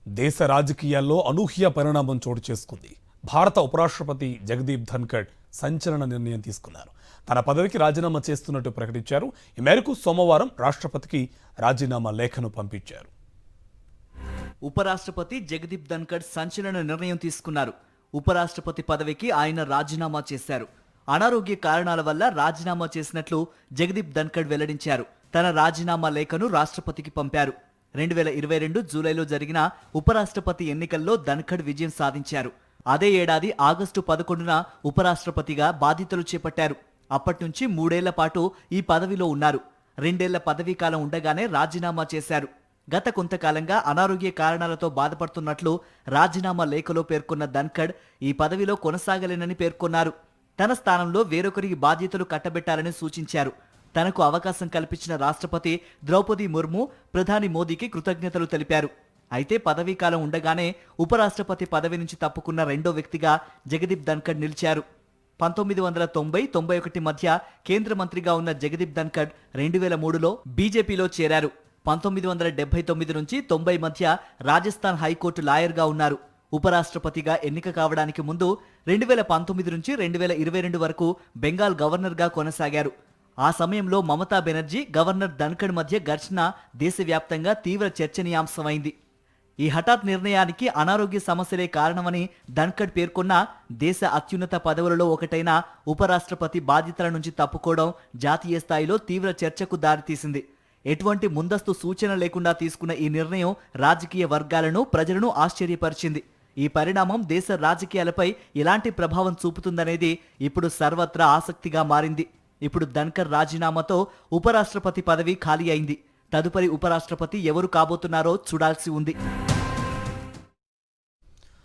దేశ రాజకీయాల్లో అనూహ్య పరిణామం చోటు చేసుకుంది. భారత ఉపరాష్ట్రపతి జగదీప్ ధన్కడ్ సంచలన నిర్ణయం తీసుకున్నారు. తన పదవికి రాజీనామా చేస్తున్నట్టు ప్రకటించారు. ఈ మేరకు సోమవారం రాష్ట్రపతికి రాజీనామా లేఖను పంపించారు. ఉపరాష్ట్రపతి జగదీప్ ధన్కడ్ సంచలన నిర్ణయం తీసుకున్నారు. ఉపరాష్ట్రపతి పదవికి ఆయన రాజీనామా చేశారు. అనారోగ్య కారణాల వల్ల రాజీనామా చేసినట్లు జగదీప్ ధన్కడ్ వెల్లడించారు. తన రాజీనామా లేఖను రాష్ట్రపతికి పంపారు. 2022 జూలైలో జరిగిన ఉపరాష్ట్రపతి ఎన్నికల్లో ధన్కడ్ విజయం సాధించారు. అదే ఏడాది ఆగస్టు 11న ఉపరాష్ట్రపతిగా బాధ్యతలు చేపట్టారు. అప్పటి నుంచి 3 ఏళ్ల పాటు ఈ పదవిలో ఉన్నారు. 2 ఏళ్ల పదవీ కాలం ఉండగానే రాజీనామా చేశారు. గత కొంతకాలంగా అనారోగ్య కారణాలతో బాధపడుతున్నట్లు రాజీనామా లేఖలో పేర్కొన్న ధన్కడ్ ఈ పదవిలో కొనసాగలేనని పేర్కొన్నారు. తన స్థానంలో వేరొకరికి బాధ్యతలు కట్టబెట్టాలని సూచించారు. తనకు అవకాశం కల్పించిన రాష్ట్రపతి ద్రౌపది ముర్ము, ప్రధాని మోదీకి కృతజ్ఞతలు తెలిపారు. అయితే పదవీకాలం ఉండగానే ఉపరాష్ట్రపతి పదవి నుంచి తప్పుకున్న రెండో వ్యక్తిగా జగదీప్ ధన్కడ్ నిలిచారు. 1990-91 మధ్య కేంద్ర మంత్రిగా ఉన్న జగదీప్ ధన్కడ్ 2003లో బీజేపీలో చేరారు. 1979 నుంచి 90 మధ్య రాజస్థాన్ హైకోర్టు లాయర్గా ఉన్నారు. ఉపరాష్ట్రపతిగా ఎన్నిక కావడానికి ముందు 2019 నుంచి 2022 వరకు బెంగాల్ గవర్నర్గా కొనసాగారు. ఆ సమయంలో మమతా బెనర్జీ, గవర్నర్ ధన్కడ్ మధ్య ఘర్షణ దేశవ్యాప్తంగా తీవ్ర చర్చనీయాంశమైంది. ఈ హఠాత్ నిర్ణయానికి అనారోగ్య సమస్యలే కారణమని ధన్కడ్ పేర్కొన్న దేశ అత్యున్నత పదవులలో ఒకటైన ఉపరాష్ట్రపతి బాధ్యతల నుంచి తప్పుకోవడం జాతీయ స్థాయిలో తీవ్ర చర్చకు దారితీసింది. ఎటువంటి ముందస్తు సూచన లేకుండా తీసుకున్న ఈ నిర్ణయం రాజకీయ వర్గాలను, ప్రజలను ఆశ్చర్యపరిచింది. ఈ పరిణామం దేశ రాజకీయాలపై ఎలాంటి ప్రభావం చూపుతుందనేది ఇప్పుడు సర్వత్రా ఆసక్తిగా మారింది. ఇప్పుడు ధన్కడ్ రాజీనామాతో ఉపరాష్ట్రపతి పదవి ఖాళీ అయింది. తదుపరి ఉపరాష్ట్రపతి ఎవరు కాబోతున్నారో చూడాల్సి ఉంది.